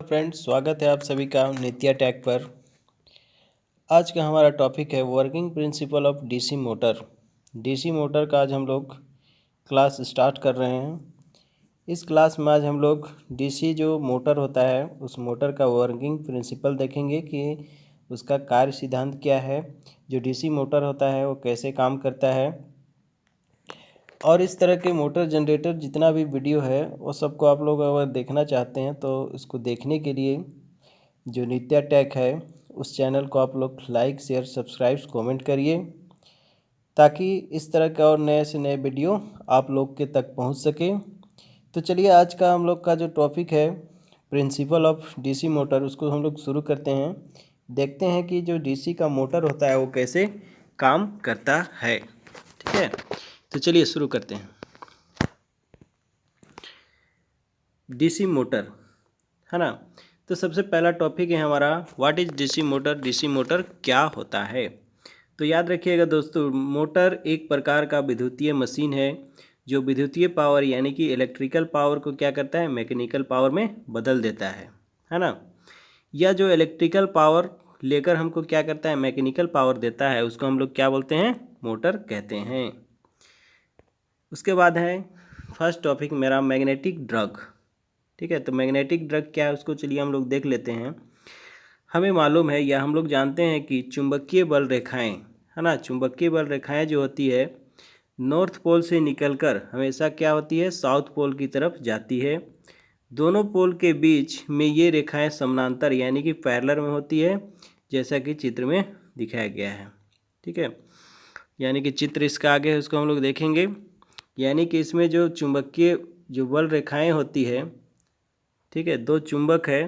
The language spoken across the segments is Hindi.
फ्रेंड्स, स्वागत है आप सभी का नित्या टेक पर। आज का हमारा टॉपिक है working principle of DC motor. DC motor का आज हम लोग क्लास स्टार्ट कर रहे हैं। इस क्लास में आज हम लोग डीसी जो मोटर होता है उस मोटर का वर्किंग प्रिंसिपल देखेंगे कि उसका कार्य सिद्धांत क्या है, जो डीसी मोटर होता है वो कैसे काम करता है, और इस तरह के मोटर जनरेटर जितना भी वीडियो है वो सबको आप लोग अगर देखना चाहते हैं तो इसको देखने के लिए जो नित्या टेक है उस चैनल को आप लोग लाइक शेयर सब्सक्राइब कमेंट करिए, ताकि इस तरह के और नए से नए वीडियो आप लोग के तक पहुंच सके। तो चलिए आज का हम लोग का जो टॉपिक है प्रिंसिपल ऑफ डीसी मोटर, उसको हम लोग शुरू करते हैं। देखते हैं कि जो डीसी का मोटर होता है वो कैसे काम करता है। ठीक है, तो चलिए शुरू करते हैं। डीसी मोटर है ना, तो सबसे पहला टॉपिक है हमारा what is DC motor. DC motor क्या होता है? तो याद रखिएगा दोस्तों, मोटर एक प्रकार का विद्युतीय मशीन है जो विद्युतीय पावर यानी कि इलेक्ट्रिकल पावर को क्या करता है, मैकेनिकल पावर में बदल देता है ना। यह जो इलेक्ट्रिकल पावर लेकर हमको क्या करता है, मैकेनिकल पावर देता है, उसको हम लोग क्या बोलते हैं, मोटर कहते हैं। उसके बाद है फर्स्ट टॉपिक मेरा मैग्नेटिक ड्रग। ठीक है, तो मैग्नेटिक ड्रग क्या है उसको चलिए हम लोग देख लेते हैं। हमें मालूम है या हम लोग जानते हैं कि चुंबकीय बल रेखाएं है ना, चुंबकीय बल रेखाएं जो होती है नॉर्थ पोल से निकलकर हमेशा क्या होती है, साउथ पोल की तरफ जाती है। दोनों पोल के बीच में ये रेखाएं समानांतर यानी कि पैरेलल में होती है, जैसा कि चित्र में दिखाया गया है। ठीक है, यानी कि चित्र इसका आगे है उसको हम लोग देखेंगे। यानी कि इसमें जो चुंबकीय जो बल रेखाएं होती है, ठीक है, दो चुंबक है,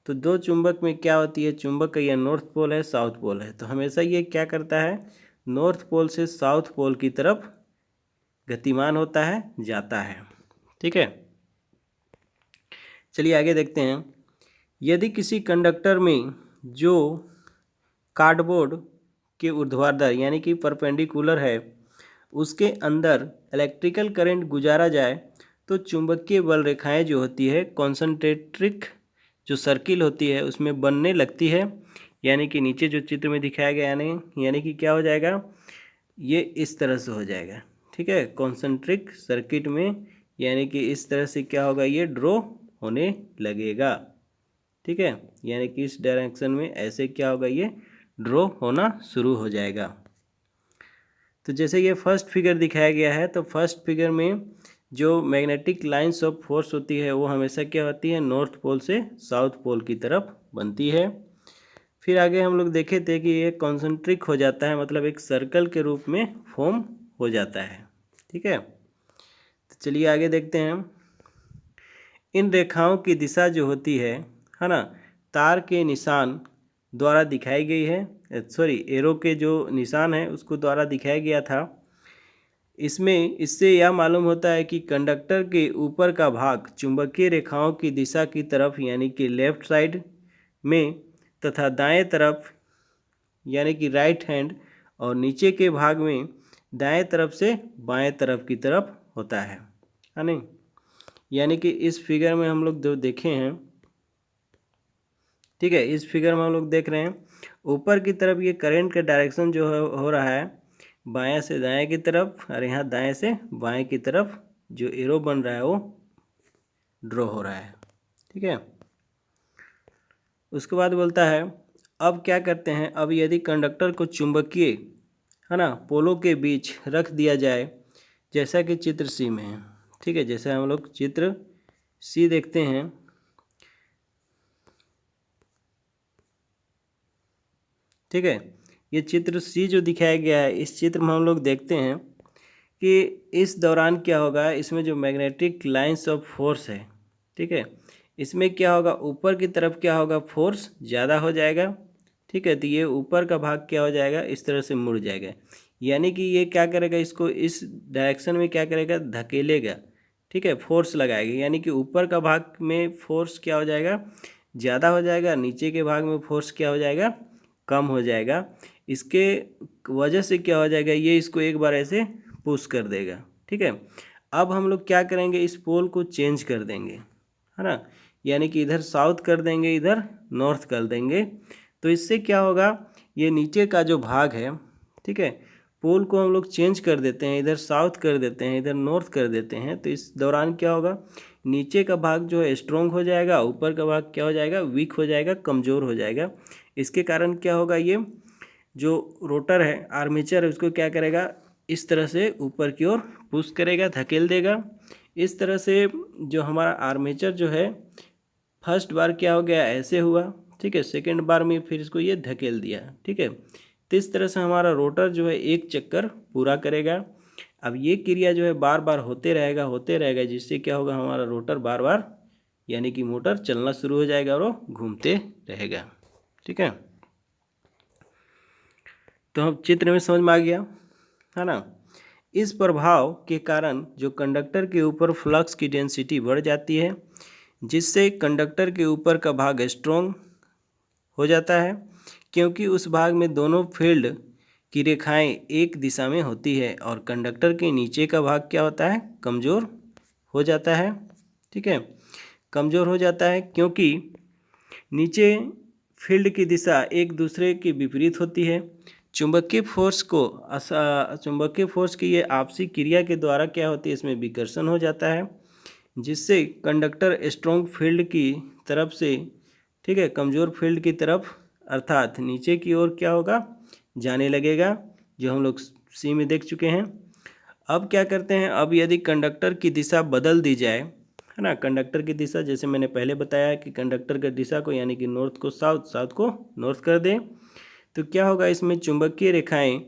तो दो चुंबक में क्या होती है, चुंबक का यह नॉर्थ पोल है साउथ पोल है, तो हमेशा ये क्या करता है, नॉर्थ पोल से साउथ पोल की तरफ गतिमान होता है, जाता है। ठीक है, चलिए आगे देखते हैं। यदि किसी कंडक्टर में जो कार्डबोर्ड के ऊर्ध्वाधर यानी कि परपेंडिकुलर है उसके अंदर इलेक्ट्रिकल करंट गुजारा जाए तो चुंबकीय बल रेखाएं जो होती है कॉन्सेंट्रिक जो सर्किल होती है उसमें बनने लगती है। यानी कि नीचे जो चित्र में दिखाया गया यानी कि क्या हो जाएगा, ये इस तरह से हो जाएगा। ठीक है, कॉन्सेंट्रिक सर्किट में यानी कि इस तरह से क्या होगा, ये ड्रॉ होने लगेगा। ठीक है, यानी कि इस डायरेक्शन में ऐसे क्या होगा, ये ड्रॉ होना शुरू हो जाएगा। तो जैसे ये फर्स्ट फिगर दिखाया गया है, तो फर्स्ट फिगर में जो मैग्नेटिक लाइंस ऑफ फोर्स होती है वो हमेशा क्या होती है, नॉर्थ पोल से साउथ पोल की तरफ बनती है। फिर आगे हम लोग देखे थे कि ये कॉन्सेंट्रिक हो जाता है, मतलब एक सर्कल के रूप में फॉर्म हो जाता है। ठीक है, तो चलिए आगे देखते हैं। इन रेखाओं की दिशा जो होती है ना, तार के निशान द्वारा दिखाई गई है, एरो के जो निशान है उसको द्वारा दिखाया गया था। इससे यह मालूम होता है कि कंडक्टर के ऊपर का भाग चुंबकीय रेखाओं की दिशा की तरफ यानी कि लेफ्ट साइड में तथा दाएं तरफ यानी कि राइट हैंड, और नीचे के भाग में दाएं तरफ से बाएं तरफ की तरफ होता है नहीं। यानी कि इस फिगर में हम लोग जो देखे हैं, ठीक है, इस फिगर में हम लोग देख रहे हैं ऊपर की तरफ ये करंट का डायरेक्शन जो हो रहा है बाएं से दाएं की तरफ, और यहाँ दाएं से बाएं की तरफ जो एरो बन रहा है वो ड्रॉ हो रहा है। ठीक है, उसके बाद बोलता है अब क्या करते हैं, अब यदि कंडक्टर को चुंबकीय है ना पोलों के बीच रख दिया जाए, जैसा कि चित्र सी में है। ठीक है, जैसे हम लोग चित्र सी देखते हैं, ठीक है, ये चित्र सी जो दिखाया गया है, इस चित्र में हम लोग देखते हैं कि इस दौरान क्या होगा, इसमें जो मैग्नेटिक लाइंस ऑफ फोर्स है, ठीक है, इसमें क्या होगा, ऊपर की तरफ क्या होगा, फोर्स ज़्यादा हो जाएगा। ठीक है, तो ये ऊपर का भाग क्या हो जाएगा, इस तरह से मुड़ जाएगा, यानी कि ये क्या करेगा, इसको इस डायरेक्शन में क्या करेगा, धकेलेगा। ठीक है, फोर्स लगाएगा, यानी कि ऊपर का भाग में फोर्स क्या हो जाएगा, ज़्यादा हो जाएगा, नीचे के भाग में फोर्स क्या हो जाएगा, कम हो जाएगा। इसके वजह से क्या हो जाएगा, ये इसको एक बार ऐसे पुश कर देगा। ठीक है, अब हम लोग क्या करेंगे, इस पोल को चेंज कर देंगे, है ना, यानी कि इधर साउथ कर देंगे, इधर नॉर्थ कर देंगे। तो इससे क्या होगा, ये नीचे का जो भाग है, ठीक है, पोल को हम लोग चेंज कर देते हैं, इधर साउथ कर देते हैं, इधर नॉर्थ कर देते हैं। तो इस दौरान क्या होगा, नीचे का भाग जो है स्ट्रोंग हो जाएगा, ऊपर का भाग क्या हो जाएगा, वीक हो जाएगा, कमज़ोर हो जाएगा। इसके कारण क्या होगा, ये जो रोटर है, आर्मेचर है, उसको क्या करेगा, इस तरह से ऊपर की ओर पुश करेगा, धकेल देगा। इस तरह से जो हमारा आर्मेचर जो है, फर्स्ट बार क्या हो गया, ऐसे हुआ, ठीक है, सेकेंड बार में फिर इसको ये धकेल दिया, ठीक है। तो इस तरह से हमारा रोटर जो है एक चक्कर पूरा करेगा। अब ये क्रिया जो है बार बार होते रहेगा, जिससे क्या होगा, हमारा रोटर बार बार यानी कि मोटर चलना शुरू हो जाएगा और वो घूमते रहेगा, ठीक है। तो हम चित्र में समझ में आ गया है ना। इस प्रभाव के कारण जो कंडक्टर के ऊपर फ्लक्स की डेंसिटी बढ़ जाती है, जिससे कंडक्टर के ऊपर का भाग स्ट्रोंग हो जाता है, क्योंकि उस भाग में दोनों फील्ड की रेखाएं एक दिशा में होती है, और कंडक्टर के नीचे का भाग क्या होता है, कमज़ोर हो जाता है, ठीक है, कमज़ोर हो जाता है, क्योंकि नीचे फील्ड की दिशा एक दूसरे के विपरीत होती है। चुंबकीय फोर्स की ये आपसी क्रिया के द्वारा क्या होती है, इसमें विकर्षण हो जाता है, जिससे कंडक्टर स्ट्रॉन्ग फील्ड की तरफ से, ठीक है, कमज़ोर फील्ड की तरफ अर्थात नीचे की ओर क्या होगा, जाने लगेगा, जो हम लोग सी में देख चुके हैं। अब क्या करते हैं, अब यदि कंडक्टर की दिशा बदल दी जाए, है ना, कंडक्टर की दिशा जैसे मैंने पहले बताया कि कंडक्टर की दिशा को यानी कि नॉर्थ को साउथ, साउथ को नॉर्थ कर दें, तो क्या होगा, इसमें चुंबकीय रेखाएं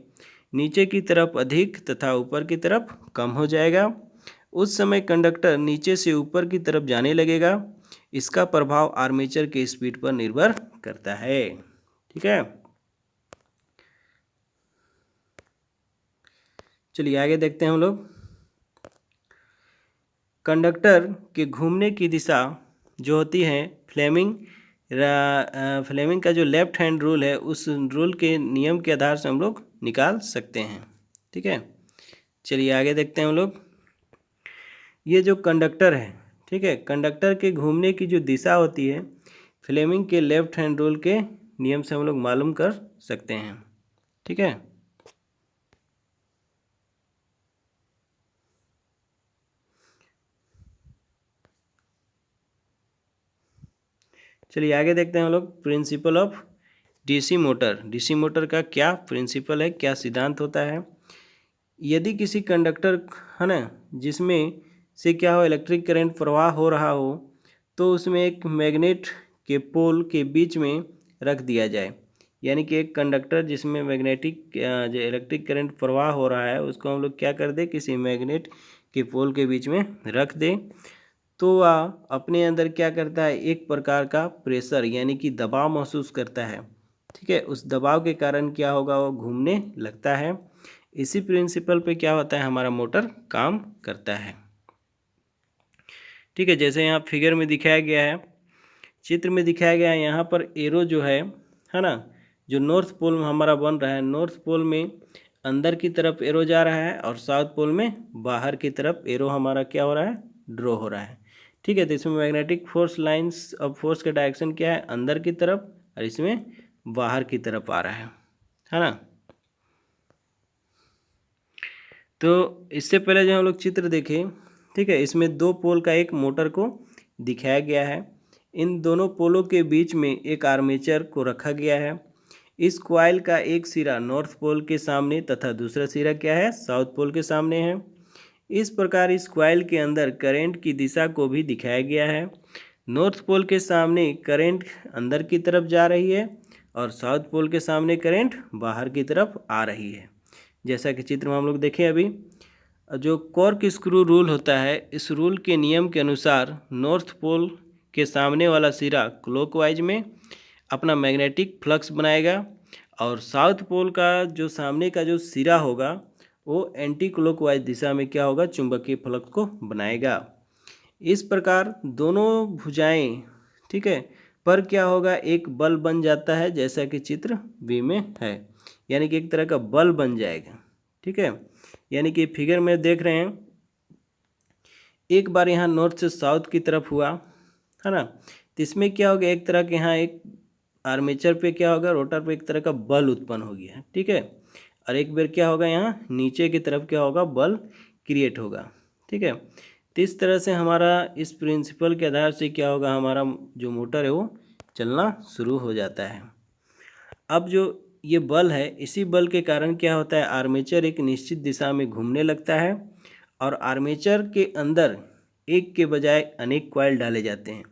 नीचे की तरफ अधिक तथा ऊपर की तरफ कम हो जाएगा। उस समय कंडक्टर नीचे से ऊपर की तरफ जाने लगेगा। इसका प्रभाव आर्मेचर के स्पीड पर निर्भर करता है, ठीक है। चलिए आगे देखते हैं हम लोग। कंडक्टर के घूमने की दिशा जो होती है, फ्लेमिंग का जो लेफ्ट हैंड रूल है, उस रूल के नियम के आधार से हम लोग निकाल सकते हैं, ठीक है। चलिए आगे देखते हैं हम लोग। ये जो कंडक्टर है, ठीक है, कंडक्टर के घूमने की जो दिशा होती है, फ्लेमिंग के लेफ्ट हैंड रूल के नियम से हम लोग मालूम कर सकते हैं, ठीक है। चलिए आगे देखते हैं हम लोग। Principle of DC motor. DC motor का क्या प्रिंसिपल है, क्या सिद्धांत होता है। यदि किसी कंडक्टर, है ना, जिसमें से क्या हो, इलेक्ट्रिक करंट प्रवाह हो रहा हो, तो उसमें एक मैग्नेट के पोल के बीच में रख दिया जाए, यानी कि एक कंडक्टर जिसमें मैग्नेटिक जो इलेक्ट्रिक करंट प्रवाह हो रहा है, उसको हम लोग क्या कर दें, किसी मैग्नेट के पोल के बीच में रख दें, तो वह अपने अंदर क्या करता है, एक प्रकार का प्रेशर यानी कि दबाव महसूस करता है, ठीक है। उस दबाव के कारण क्या होगा, वो घूमने लगता है। इसी प्रिंसिपल पे क्या होता है, हमारा मोटर काम करता है, ठीक है। जैसे यहाँ फिगर में दिखाया गया है, चित्र में दिखाया गया है, यहाँ पर एरो जो है ना, जो नॉर्थ पोल में हमारा बन रहा है, नॉर्थ पोल में अंदर की तरफ एरो जा रहा है, और साउथ पोल में बाहर की तरफ एरो हमारा क्या हो रहा है, ड्रॉ हो रहा है, ठीक है। तो इसमें magnetic force lines of force का डायरेक्शन क्या है, अंदर की तरफ, और इसमें बाहर की तरफ आ रहा है ना। तो इससे पहले जो हम लोग चित्र देखें, ठीक है, इसमें दो पोल का एक मोटर को दिखाया गया है। इन दोनों पोलों के बीच में एक आर्मेचर को रखा गया है। इस कॉइल का एक सिरा नॉर्थ पोल के सामने तथा दूसरा सिरा क्या है, साउथ पोल के सामने है। इस प्रकार इस कॉइल के अंदर करंट की दिशा को भी दिखाया गया है। नॉर्थ पोल के सामने करंट अंदर की तरफ जा रही है, और साउथ पोल के सामने करंट बाहर की तरफ आ रही है। जैसा कि चित्र में हम लोग देखें अभी, जो कॉर्क स्क्रू रूल होता है, इस रूल के नियम के अनुसार नॉर्थ पोल के सामने वाला सिरा क्लॉकवाइज में अपना मैग्नेटिक फ्लक्स बनाएगा, और साउथ पोल का जो सामने का जो सिरा होगा, वो एंटी क्लॉकवाइज दिशा में क्या होगा, चुंबकीय फ्लक्स को बनाएगा। इस प्रकार दोनों भुजाएं, ठीक है, पर क्या होगा, एक बल बन जाता है, जैसा कि चित्र बी में है, यानी कि एक तरह का बल बन जाएगा, ठीक है। यानी कि फिगर में देख रहे हैं, एक बार यहाँ नॉर्थ से साउथ की तरफ हुआ, है ना। तो इसमें क्या होगा, एक तरह के यहाँ एक आर्मेचर पे क्या होगा, रोटर पे एक तरह का बल उत्पन्न हो गया, ठीक है। और एक बार क्या होगा, यहाँ नीचे की तरफ क्या होगा, बल क्रिएट होगा, ठीक है। तो इस तरह से हमारा इस प्रिंसिपल के आधार से क्या होगा, हमारा जो मोटर है वो चलना शुरू हो जाता है। अब जो ये बल है, इसी बल के कारण क्या होता है, आर्मेचर एक निश्चित दिशा में घूमने लगता है और आर्मेचर के अंदर एक के बजाय अनेक कॉइल डाले जाते हैं,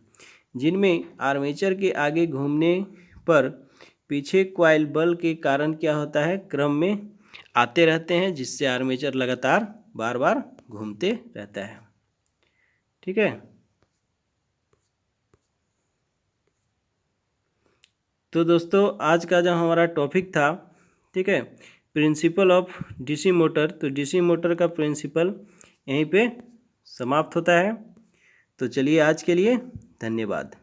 जिनमें आर्मेचर के आगे घूमने पर पीछे कॉइल बल के कारण क्या होता है, क्रम में आते रहते हैं, जिससे आर्मेचर लगातार बार बार घूमते रहता है, ठीक है। तो दोस्तों आज का जो हमारा टॉपिक था, ठीक है, प्रिंसिपल ऑफ डीसी मोटर, तो डीसी मोटर का प्रिंसिपल यहीं पे समाप्त होता है। तो चलिए आज के लिए धन्यवाद।